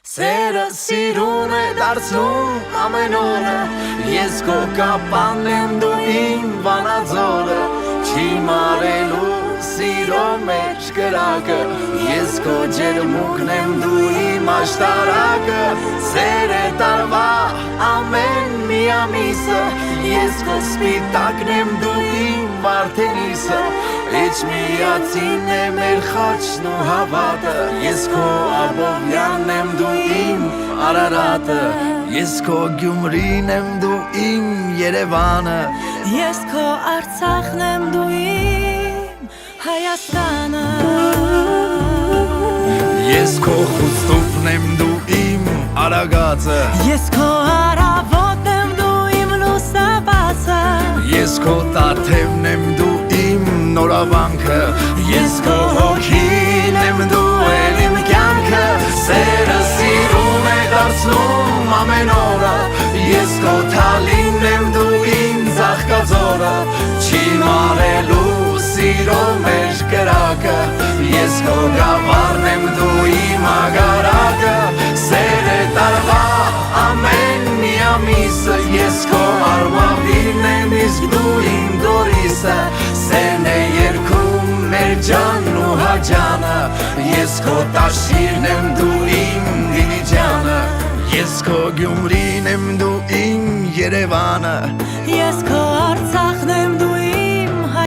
Սերը սիրուն է դարձնում ամեն օրը Ես քո կապանն եմ դու իմ վանաձորը Չի մարելու սիրո մեջ կրակը Ես քո ջերմուկն եմ դու իմ աշտարակը Սեր է տարվա ամեն մի ամիսը Ես քո սպիտակն եմ դու իմ վարդենիսը Էջ միացին է մեր խաչն ու հավատը Ես քո Աբովյանն եմ դու իմ Արարատը Ես քո Գյումրին եմ դու իմ Երևանը Ես քո Արցախն եմ դու իմ Հայաստանը Ես քո Խուստուփն եմ դու իմ Արագածը Ես քո առավոտն եմ դու իմ լուսաբացը Ես քո Տաթևն եմ դու իմ նորավանքը Ես քո հոգին եմ դու էլ իմ կյանքը Սերը սիրուն է դարձնում ամեն օրը Ես քո Թալինն եմ դու իմ ծաղկաձորը Չի մարելու սիրո մեջ կրակը Ես քո գավառն եմ դու իմ ագարակը Սեր է տարվա ամեն մի ամիսը Ես քո Արմավիրն եմ իսկ դու իմ Գորիսը Սերն է երգում մեր ջանն ու հաջանը Ես քո Տաշիրն եմ դու իմ Դիլիջանը Ես քո Գյումրին եմ դու իմ Երևանը Ես քո Արցախն